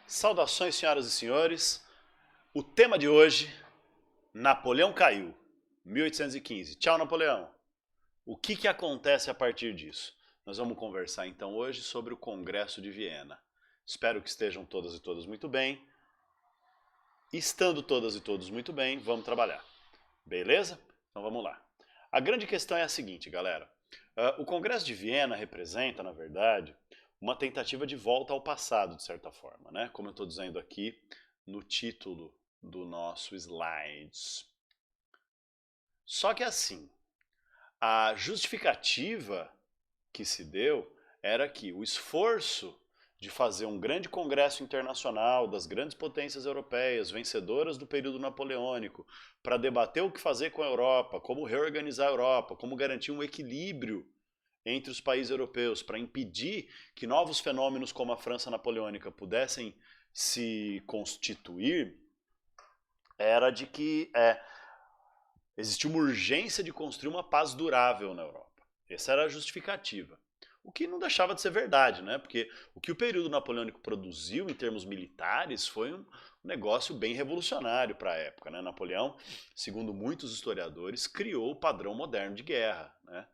Saudações, senhoras e senhores. O tema de hoje, Napoleão caiu, 1815. Tchau, Napoleão. O que acontece a partir disso? Nós vamos conversar então hoje sobre o Congresso de Viena. Espero que estejam todas e todos muito bem. Estando todas e todos muito bem, vamos trabalhar. Beleza? Então vamos lá. A grande questão é a seguinte, galera. O Congresso de Viena representa, na verdade, uma tentativa de volta ao passado, de certa forma, né? Como eu estou dizendo aqui no título do nosso slides. Só que assim, a justificativa que se deu era que o esforço de fazer um grande congresso internacional das grandes potências europeias, vencedoras do período napoleônico, para debater o que fazer com a Europa, como reorganizar a Europa, como garantir um equilíbrio entre os países europeus, para impedir que novos fenômenos como a França napoleônica pudessem se constituir, era de que existia uma urgência de construir uma paz durável na Europa. Essa era a justificativa. O que não deixava de ser verdade, né? Porque o que o período napoleônico produziu em termos militares foi um negócio bem revolucionário para a época, né? Napoleão, segundo muitos historiadores, criou o padrão moderno de guerra, né?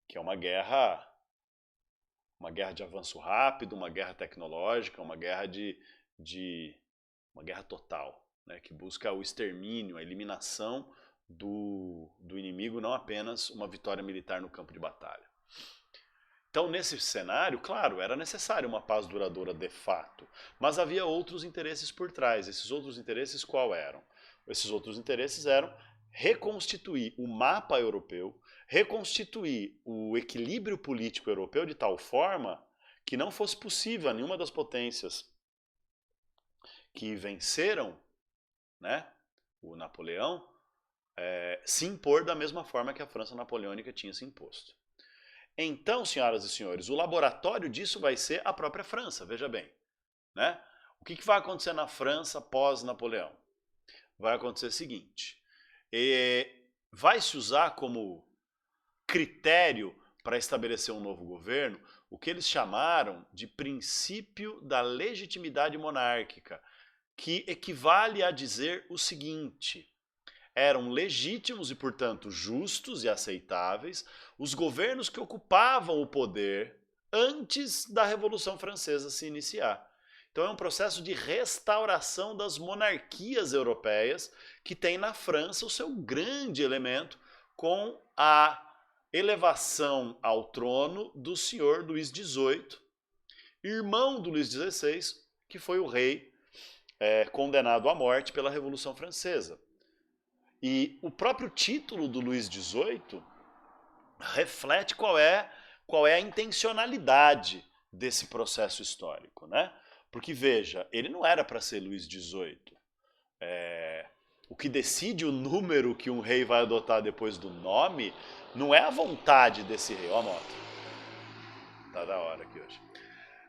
Que é uma guerra de avanço rápido, uma guerra tecnológica, uma guerra uma guerra total, né? Que busca o extermínio, a eliminação do inimigo, não apenas uma vitória militar no campo de batalha. Então, nesse cenário, claro, era necessário uma paz duradoura de fato, mas havia outros interesses por trás. Esses outros interesses qual eram? Esses outros interesses eram reconstituir o mapa europeu, reconstituir o equilíbrio político europeu de tal forma que não fosse possível a nenhuma das potências que venceram, né, o Napoleão, se impor da mesma forma que a França napoleônica tinha se imposto. Então, senhoras e senhores, o laboratório disso vai ser a própria França, veja bem, né? O que vai acontecer na França pós-Napoleão? Vai acontecer o seguinte, vai se usar como critério para estabelecer um novo governo o que eles chamaram de princípio da legitimidade monárquica, que equivale a dizer o seguinte: eram legítimos e, portanto, justos e aceitáveis os governos que ocupavam o poder antes da Revolução Francesa se iniciar. Então é um processo de restauração das monarquias europeias que tem na França o seu grande elemento com a elevação ao trono do senhor Luís XVIII, irmão do Luís XVI, que foi o rei condenado à morte pela Revolução Francesa. E o próprio título do Luís XVIII reflete qual é a intencionalidade desse processo histórico, né? Porque, veja, ele não era para ser Luís XVIII. O que decide o número que um rei vai adotar depois do nome não é a vontade desse rei. Ó a moto. Tá da hora aqui hoje.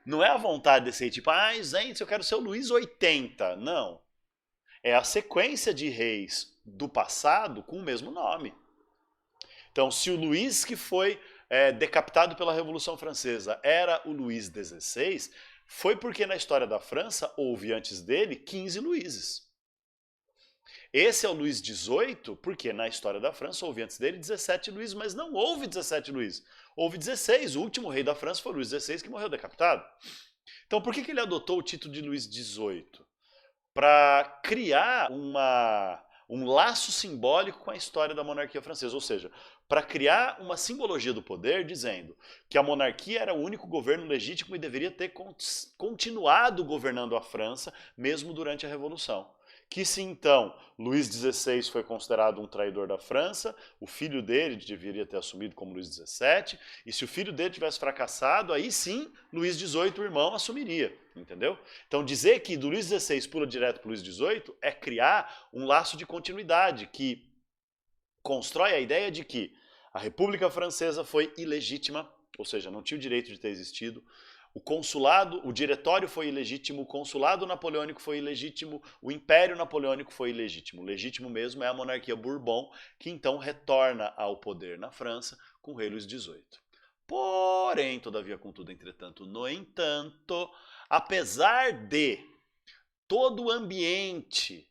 Não é a vontade desse rei, tipo, gente, eu quero ser o Luís 80. Não. É a sequência de reis do passado com o mesmo nome. Então, se o Luís que foi decapitado pela Revolução Francesa era o Luís XVI, foi porque na história da França houve antes dele 15 Luíses. Esse é o Luís XVIII porque na história da França houve antes dele 17 Luíses, mas não houve 17 Luíses. Houve 16. O último rei da França foi Luís XVI, que morreu decapitado. Então, por que ele adotou o título de Luís XVIII? Para criar um laço simbólico com a história da monarquia francesa, ou seja, para criar uma simbologia do poder dizendo que a monarquia era o único governo legítimo e deveria ter continuado governando a França mesmo durante a Revolução. Que se então Luís XVI foi considerado um traidor da França, o filho dele deveria ter assumido como Luís XVII, e se o filho dele tivesse fracassado, aí sim Luís XVIII, o irmão, assumiria, entendeu? Então dizer que do Luís XVI pula direto para o Luís XVIII é criar um laço de continuidade que constrói a ideia de que a República Francesa foi ilegítima, ou seja, não tinha o direito de ter existido. O consulado, o diretório foi ilegítimo, o consulado napoleônico foi ilegítimo, o império napoleônico foi ilegítimo. O legítimo mesmo é a monarquia Bourbon, que então retorna ao poder na França com o rei Luís XVIII. Porém, todavia, contudo, entretanto, no entanto, apesar de todo o ambiente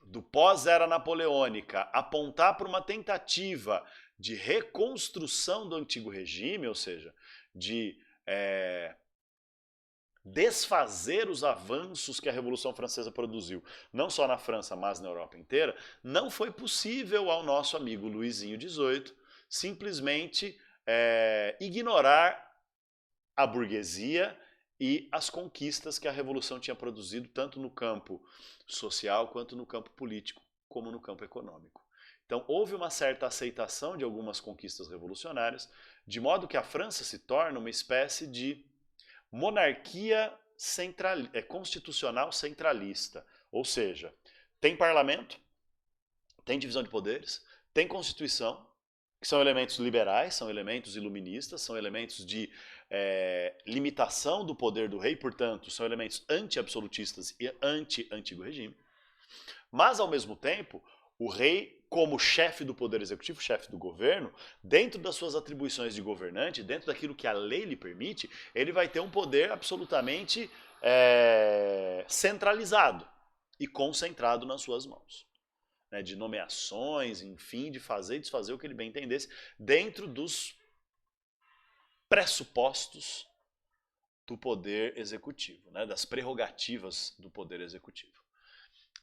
do pós-era napoleônica apontar para uma tentativa de reconstrução do antigo regime, ou seja, de desfazer os avanços que a Revolução Francesa produziu, não só na França, mas na Europa inteira, não foi possível ao nosso amigo Luizinho XVIII simplesmente ignorar a burguesia e as conquistas que a Revolução tinha produzido, tanto no campo social, quanto no campo político, como no campo econômico. Então, houve uma certa aceitação de algumas conquistas revolucionárias, de modo que a França se torna uma espécie de monarquia constitucional centralista. Ou seja, tem parlamento, tem divisão de poderes, tem constituição, que são elementos liberais, são elementos iluministas, são elementos de limitação do poder do rei, portanto, são elementos anti-absolutistas e anti-antigo regime. Mas, ao mesmo tempo, o rei, como chefe do poder executivo, chefe do governo, dentro das suas atribuições de governante, dentro daquilo que a lei lhe permite, ele vai ter um poder absolutamente centralizado e concentrado nas suas mãos. Né, de nomeações, enfim, de fazer e desfazer o que ele bem entendesse, dentro dos pressupostos do poder executivo, né, das prerrogativas do poder executivo.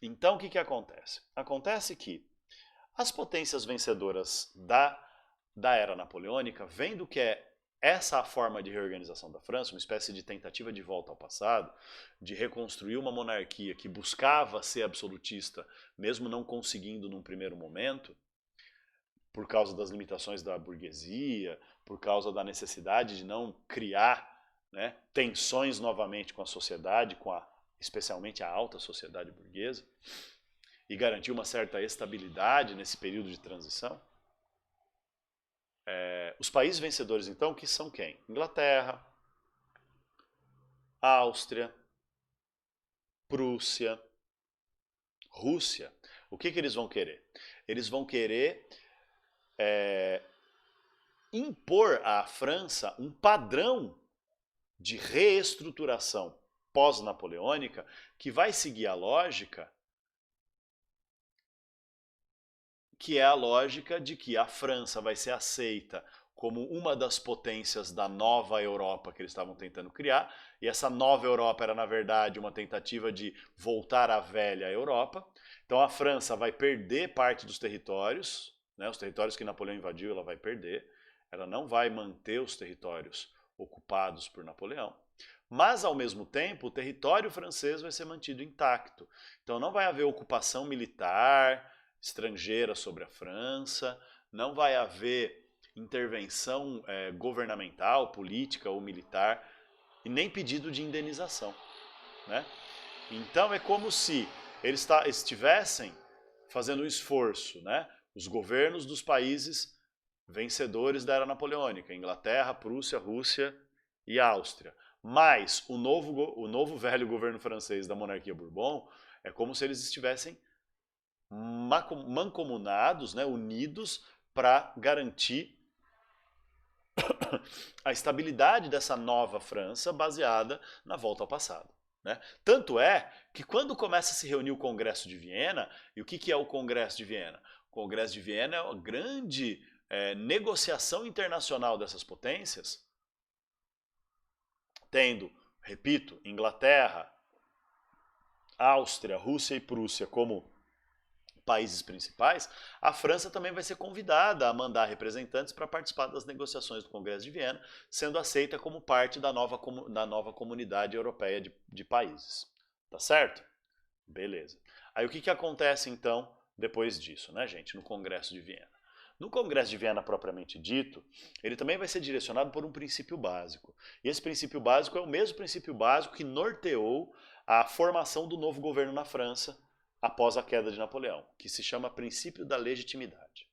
Então, o que acontece? Acontece que as potências vencedoras da era napoleônica, vendo que essa a forma de reorganização da França, uma espécie de tentativa de volta ao passado, de reconstruir uma monarquia que buscava ser absolutista, mesmo não conseguindo num primeiro momento, por causa das limitações da burguesia, por causa da necessidade de não criar, né, tensões novamente com a sociedade, especialmente a alta sociedade burguesa, e garantir uma certa estabilidade nesse período de transição. Os países vencedores, então, que são quem? Inglaterra, Áustria, Prússia, Rússia. O que eles vão querer? Eles vão querer impor à França um padrão de reestruturação pós-napoleônica que vai seguir a lógica que é a lógica de que a França vai ser aceita como uma das potências da nova Europa que eles estavam tentando criar, e essa nova Europa era, na verdade, uma tentativa de voltar à velha Europa. Então a França vai perder parte dos territórios, né, os territórios que Napoleão invadiu, ela vai perder, ela não vai manter os territórios ocupados por Napoleão, mas, ao mesmo tempo, o território francês vai ser mantido intacto. Então não vai haver ocupação militar estrangeira sobre a França, não vai haver intervenção governamental, política ou militar, e nem pedido de indenização. Né? Então é como se eles estivessem fazendo um esforço, né? Os governos dos países vencedores da era napoleônica, Inglaterra, Prússia, Rússia e Áustria, mas o novo velho governo francês da monarquia Bourbon, é como se eles estivessem mancomunados, né, unidos para garantir a estabilidade dessa nova França baseada na volta ao passado. Né? Tanto é que quando começa a se reunir o Congresso de Viena, e o que é o Congresso de Viena? O Congresso de Viena é uma grande negociação internacional dessas potências, tendo, repito, Inglaterra, Áustria, Rússia e Prússia como países principais, a França também vai ser convidada a mandar representantes para participar das negociações do Congresso de Viena, sendo aceita como parte da nova comunidade europeia de países. Tá certo? Beleza. Aí o que acontece então depois disso, né, gente, no Congresso de Viena? No Congresso de Viena propriamente dito, ele também vai ser direcionado por um princípio básico. E esse princípio básico é o mesmo princípio básico que norteou a formação do novo governo na França após a queda de Napoleão, que se chama princípio da legitimidade.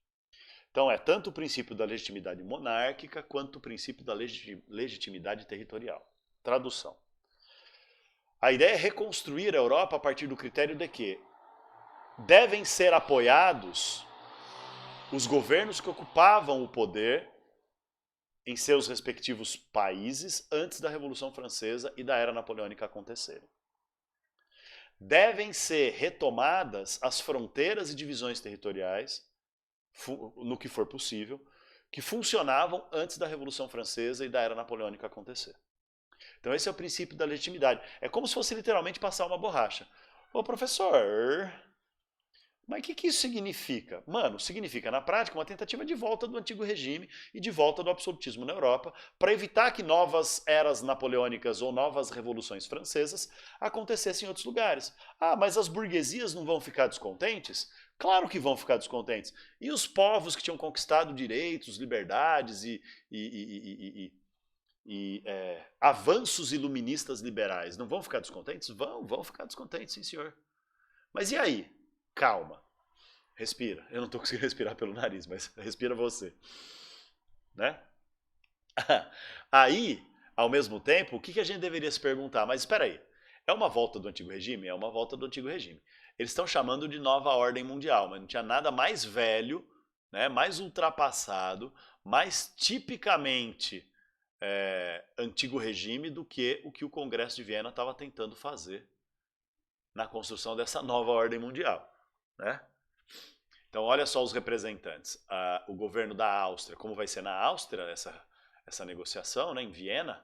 Então é tanto o princípio da legitimidade monárquica quanto o princípio da legitimidade territorial. Tradução. A ideia é reconstruir a Europa a partir do critério de que devem ser apoiados os governos que ocupavam o poder em seus respectivos países antes da Revolução Francesa e da Era Napoleônica acontecerem. devem ser retomadas as fronteiras e divisões territoriais, no que for possível, que funcionavam antes da Revolução Francesa e da Era Napoleônica acontecer. Então esse é o princípio da legitimidade. É como se fosse literalmente passar uma borracha. Ô professor, mas o que isso significa? Mano, significa na prática uma tentativa de volta do antigo regime e de volta do absolutismo na Europa, para evitar que novas eras napoleônicas ou novas revoluções francesas acontecessem em outros lugares. Ah, mas as burguesias não vão ficar descontentes? Claro que vão ficar descontentes. E os povos que tinham conquistado direitos, liberdades e avanços iluministas liberais não vão ficar descontentes? Vão ficar descontentes, sim senhor. Mas e aí? Calma. Respira. Eu não estou conseguindo respirar pelo nariz, mas respira você. Né? Aí, ao mesmo tempo, o que a gente deveria se perguntar? Mas espera aí, é uma volta do antigo regime? É uma volta do antigo regime. Eles estão chamando de nova ordem mundial, mas não tinha nada mais velho, né, mais ultrapassado, mais tipicamente antigo regime do que o Congresso de Viena estava tentando fazer na construção dessa nova ordem mundial. Né? Então, olha só os representantes. O governo da Áustria, como vai ser na Áustria essa negociação, né, em Viena,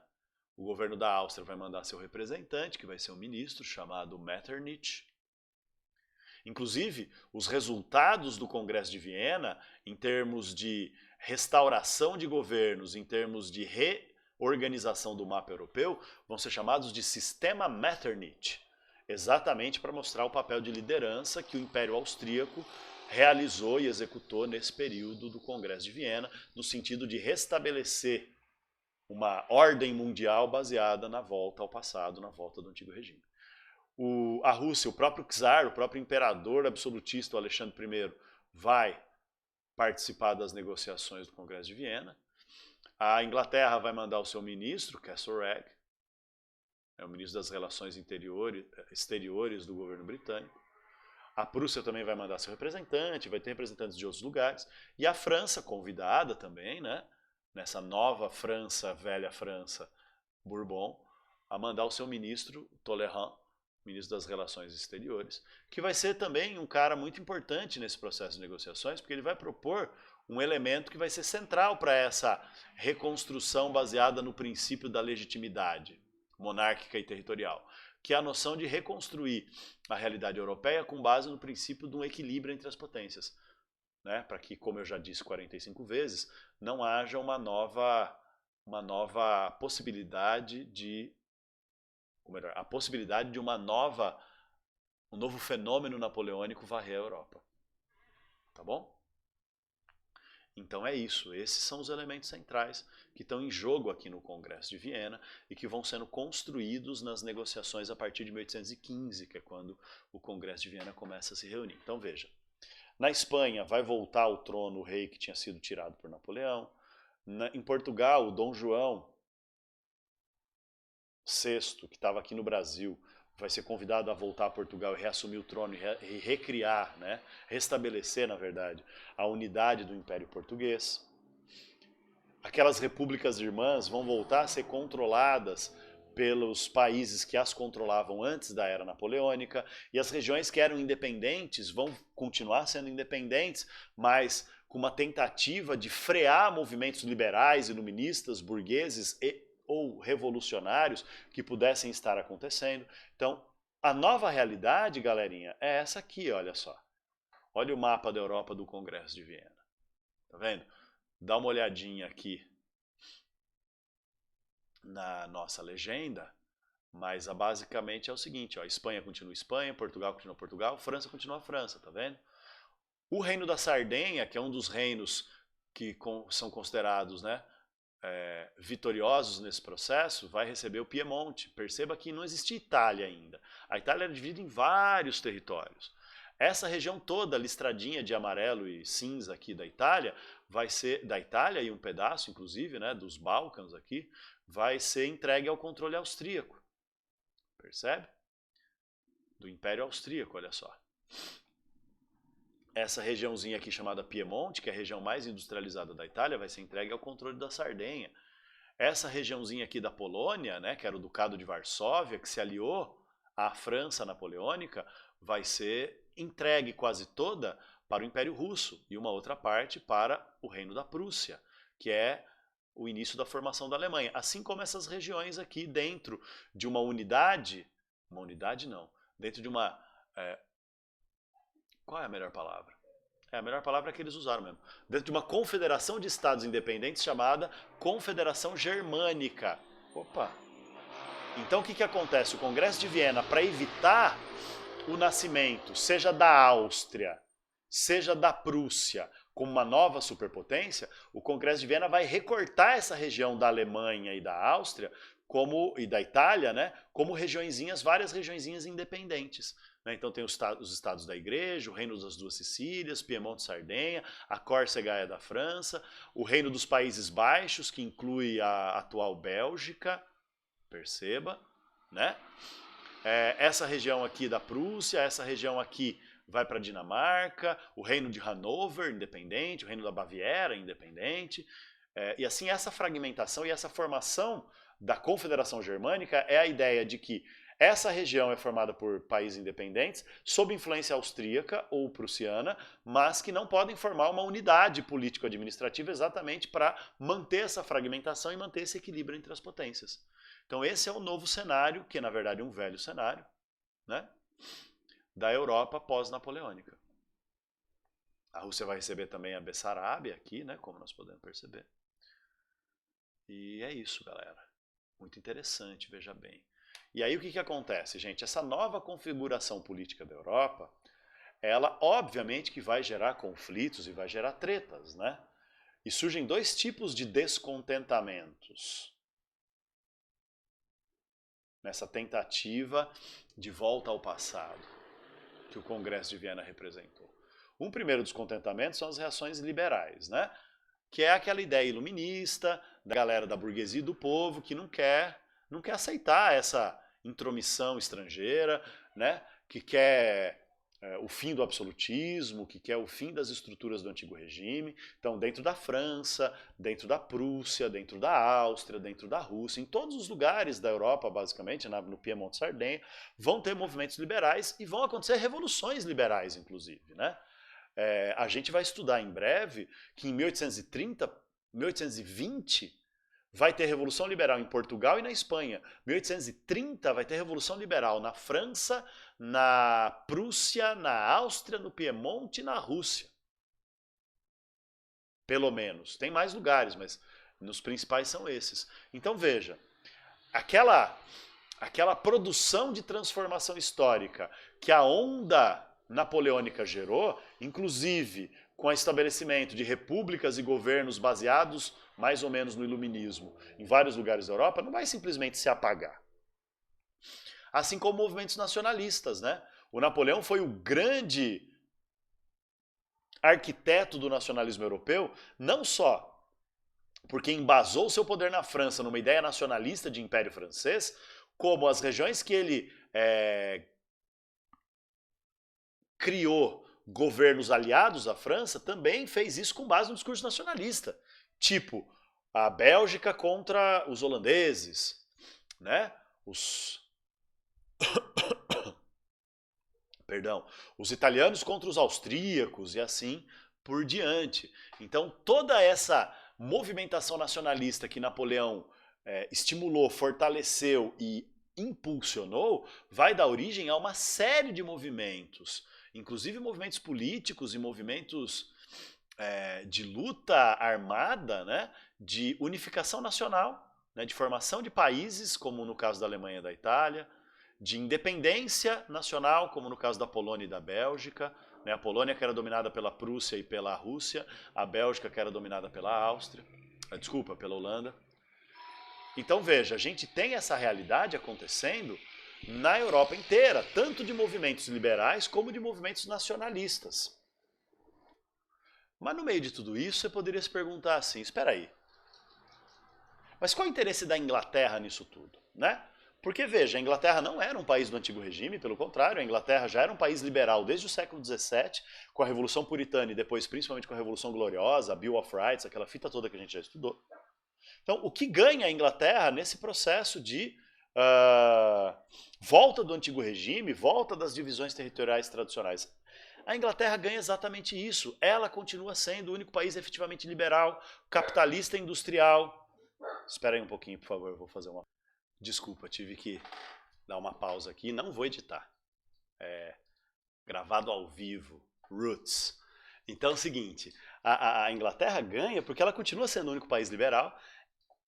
o governo da Áustria vai mandar seu representante, que vai ser um ministro chamado Metternich. Inclusive, os resultados do Congresso de Viena, em termos de restauração de governos, em termos de reorganização do mapa europeu, vão ser chamados de Sistema Metternich, exatamente para mostrar o papel de liderança que o Império Austríaco realizou e executou nesse período do Congresso de Viena, no sentido de restabelecer uma ordem mundial baseada na volta ao passado, na volta do antigo regime. A Rússia, o próprio czar, o próprio imperador absolutista, o Alexandre I, vai participar das negociações do Congresso de Viena. A Inglaterra vai mandar o seu ministro, Castlereagh, é o ministro das Relações Exteriores do governo britânico. A Prússia também vai mandar seu representante, vai ter representantes de outros lugares. E a França, convidada também, né, nessa nova França, velha França, Bourbon, a mandar o seu ministro, Talleyrand, ministro das Relações Exteriores, que vai ser também um cara muito importante nesse processo de negociações, porque ele vai propor um elemento que vai ser central para essa reconstrução baseada no princípio da legitimidade monárquica e territorial, que é a noção de reconstruir a realidade europeia com base no princípio de um equilíbrio entre as potências, né? Para que, como eu já disse 45 vezes, não haja uma nova possibilidade de, ou melhor, a possibilidade de um novo fenômeno napoleônico varrer a Europa. Tá bom? Então é isso, esses são os elementos centrais que estão em jogo aqui no Congresso de Viena e que vão sendo construídos nas negociações a partir de 1815, que é quando o Congresso de Viena começa a se reunir. Então veja, na Espanha vai voltar ao trono o rei que tinha sido tirado por Napoleão. Em Portugal, o Dom João VI, que estava aqui no Brasil, vai ser convidado a voltar a Portugal e reassumir o trono e recriar, né, restabelecer, na verdade, a unidade do Império Português. Aquelas repúblicas irmãs vão voltar a ser controladas pelos países que as controlavam antes da era napoleônica, e as regiões que eram independentes vão continuar sendo independentes, mas com uma tentativa de frear movimentos liberais, iluministas, burgueses ou revolucionários que pudessem estar acontecendo. Então, a nova realidade, galerinha, é essa aqui, olha só. Olha o mapa da Europa do Congresso de Viena. Tá vendo? Dá uma olhadinha aqui na nossa legenda, mas basicamente é o seguinte, ó, Espanha continua Espanha, Portugal continua Portugal, França continua França, tá vendo? O reino da Sardenha, que é um dos reinos que são considerados, né, vitoriosos nesse processo, vai receber o Piemonte. Perceba que não existia Itália ainda. A Itália era dividida em vários territórios. Essa região toda listradinha de amarelo e cinza aqui da Itália, vai ser da Itália e um pedaço, inclusive, né, dos Balcãs aqui, vai ser entregue ao controle austríaco. Percebe? Do Império Austríaco, olha só. Essa regiãozinha aqui chamada Piemonte, que é a região mais industrializada da Itália, vai ser entregue ao controle da Sardenha. Essa regiãozinha aqui da Polônia, né, que era o Ducado de Varsóvia, que se aliou a França napoleônica vai ser entregue quase toda para o Império Russo e uma outra parte para o Reino da Prússia, que é o início da formação da Alemanha. Assim como essas regiões aqui dentro de uma unidade não, dentro de uma... qual é a melhor palavra? A melhor palavra é que eles usaram mesmo. Dentro de uma confederação de estados independentes chamada Confederação Germânica. Opa! Então o que acontece? O Congresso de Viena, para evitar o nascimento, seja da Áustria, seja da Prússia, como uma nova superpotência, o Congresso de Viena vai recortar essa região da Alemanha e da Áustria e da Itália, né, como regiõezinhas, várias regiõezinhas independentes. Então tem os estados da Igreja, o Reino das Duas Sicílias, Piemonte e Sardenha, a Córcega da França, o Reino dos Países Baixos, que inclui a atual Bélgica, perceba, né? Essa região aqui da Prússia, essa região aqui vai para a Dinamarca, o Reino de Hanover, independente, o Reino da Baviera, independente. E assim, essa fragmentação e essa formação da Confederação Germânica é a ideia de que essa região é formada por países independentes, sob influência austríaca ou prussiana, mas que não podem formar uma unidade político-administrativa exatamente para manter essa fragmentação e manter esse equilíbrio entre as potências. Então esse é o novo cenário, que na verdade é um velho cenário, né, da Europa pós-napoleônica. A Rússia vai receber também a Bessarabia aqui, né, como nós podemos perceber. E é isso, galera. Muito interessante, veja bem. E aí o que acontece, gente? Essa nova configuração política da Europa, ela obviamente que vai gerar conflitos e vai gerar tretas, né? E surgem dois tipos de descontentamentos nessa tentativa de volta ao passado que o Congresso de Viena representou. Um primeiro descontentamento são as reações liberais, né? Que é aquela ideia iluminista da galera da burguesia e do povo que não quer aceitar essa intromissão estrangeira, né? Que quer o fim do absolutismo, que quer o fim das estruturas do antigo regime. Então, dentro da França, dentro da Prússia, dentro da Áustria, dentro da Rússia, em todos os lugares da Europa, basicamente, no Piemonte e Sardenha, vão ter movimentos liberais e vão acontecer revoluções liberais, inclusive, né? A gente vai estudar em breve que em 1830, 1820, vai ter Revolução Liberal em Portugal e na Espanha. 1830 vai ter Revolução Liberal na França, na Prússia, na Áustria, no Piemonte e na Rússia. Pelo menos. Tem mais lugares, mas nos principais são esses. Então veja, aquela produção de transformação histórica que a onda napoleônica gerou, inclusive com o estabelecimento de repúblicas e governos baseados mais ou menos no iluminismo em vários lugares da Europa, não vai simplesmente se apagar. Assim como movimentos nacionalistas, né? O Napoleão foi o grande arquiteto do nacionalismo europeu, não só porque embasou seu poder na França numa ideia nacionalista de Império Francês, como as regiões que ele criou governos aliados à França, também fez isso com base no discurso nacionalista. Tipo, a Bélgica contra os holandeses, né? Os italianos contra os austríacos e assim por diante. Então, toda essa movimentação nacionalista que Napoleão estimulou, fortaleceu e impulsionou, vai dar origem a uma série de movimentos, inclusive movimentos políticos e movimentos de luta armada, né, de unificação nacional, né, de formação de países, como no caso da Alemanha e da Itália, de independência nacional, como no caso da Polônia e da Bélgica, né, a Polônia que era dominada pela Prússia e pela Rússia, a Bélgica que era dominada pela Áustria, pela Holanda. Então veja, a gente tem essa realidade acontecendo na Europa inteira, tanto de movimentos liberais como de movimentos nacionalistas. Mas no meio de tudo isso, você poderia se perguntar assim, espera aí, mas qual é o interesse da Inglaterra nisso tudo, né? Porque veja, a Inglaterra não era um país do antigo regime, pelo contrário, a Inglaterra já era um país liberal desde o século XVII, com a Revolução Puritana e depois principalmente com a Revolução Gloriosa, a Bill of Rights, aquela fita toda que a gente já estudou. Então, o que ganha a Inglaterra nesse processo de volta do antigo regime, volta das divisões territoriais tradicionais. A Inglaterra ganha exatamente isso. Ela continua sendo o único país efetivamente liberal, capitalista industrial. Espera aí um pouquinho, por favor, eu vou fazer uma... Desculpa, tive que dar uma pausa aqui. Não vou editar. Gravado ao vivo. Roots. Então é o seguinte, a Inglaterra ganha porque ela continua sendo o único país liberal,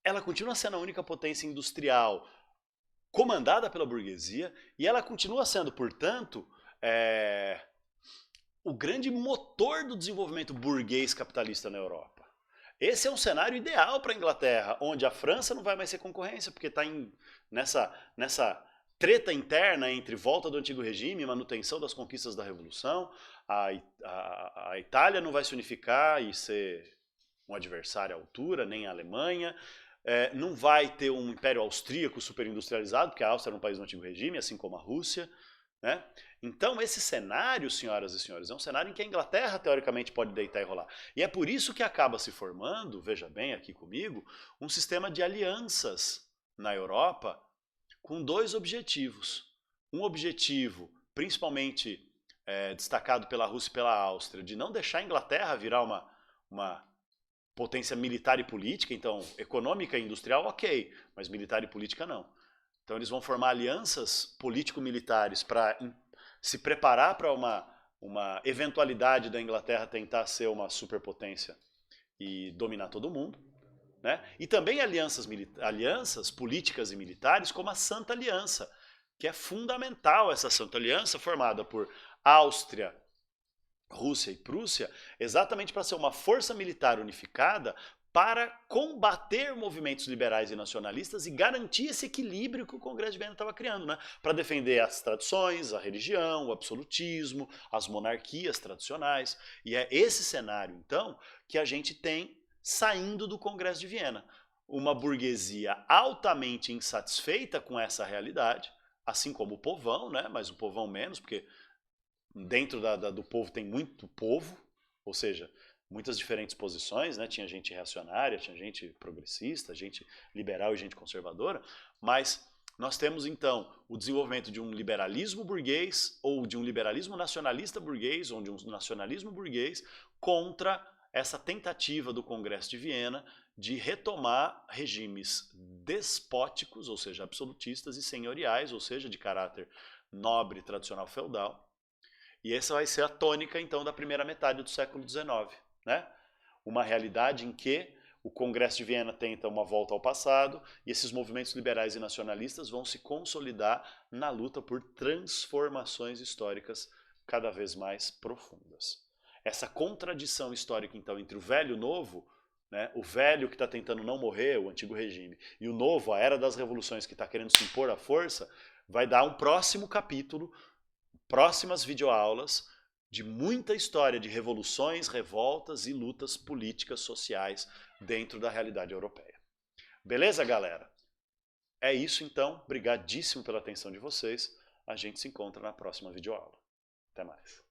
ela continua sendo a única potência industrial comandada pela burguesia, e ela continua sendo, portanto, o grande motor do desenvolvimento burguês capitalista na Europa. Esse é um cenário ideal para a Inglaterra, onde a França não vai mais ser concorrência, porque está nessa treta interna entre volta do antigo regime e manutenção das conquistas da Revolução. A Itália não vai se unificar e ser um adversário à altura, nem a Alemanha. Não vai ter um império austríaco superindustrializado, porque a Áustria era um país do antigo regime, assim como a Rússia. Né? Então esse cenário, senhoras e senhores, é um cenário em que a Inglaterra teoricamente pode deitar e rolar. E é por isso que acaba se formando, veja bem aqui comigo, um sistema de alianças na Europa com dois objetivos. Um objetivo, principalmente destacado pela Rússia e pela Áustria, de não deixar a Inglaterra virar uma potência militar e política, então econômica e industrial ok, mas militar e política não. Então eles vão formar alianças político-militares para se preparar para uma eventualidade da Inglaterra tentar ser uma superpotência e dominar todo mundo. Né? E também alianças políticas e militares como a Santa Aliança, que é fundamental essa Santa Aliança formada por Áustria, Rússia e Prússia, exatamente para ser uma força militar unificada para combater movimentos liberais e nacionalistas e garantir esse equilíbrio que o Congresso de Viena estava criando, né? Para defender as tradições, a religião, o absolutismo, as monarquias tradicionais. E é esse cenário, então, que a gente tem saindo do Congresso de Viena. Uma burguesia altamente insatisfeita com essa realidade, assim como o povão, né? Mas o povão menos, porque dentro do povo tem muito povo, ou seja, muitas diferentes posições, né? Tinha gente reacionária, tinha gente progressista, gente liberal e gente conservadora, mas nós temos então o desenvolvimento de um liberalismo burguês, ou de um liberalismo nacionalista burguês, ou de um nacionalismo burguês, contra essa tentativa do Congresso de Viena de retomar regimes despóticos, ou seja, absolutistas, e senhoriais, ou seja, de caráter nobre, tradicional, feudal. E essa vai ser a tônica, então, da primeira metade do século XIX. Né? Uma realidade em que o Congresso de Viena tenta uma volta ao passado e esses movimentos liberais e nacionalistas vão se consolidar na luta por transformações históricas cada vez mais profundas. Essa contradição histórica, então, entre o velho e o novo, né, o velho que está tentando não morrer, o antigo regime, e o novo, a era das revoluções que está querendo se impor à força, vai dar um próximo capítulo, próximas videoaulas, de muita história de revoluções, revoltas e lutas políticas sociais dentro da realidade europeia. Beleza, galera? É isso então, brigadíssimo pela atenção de vocês. A gente se encontra na próxima videoaula. Até mais.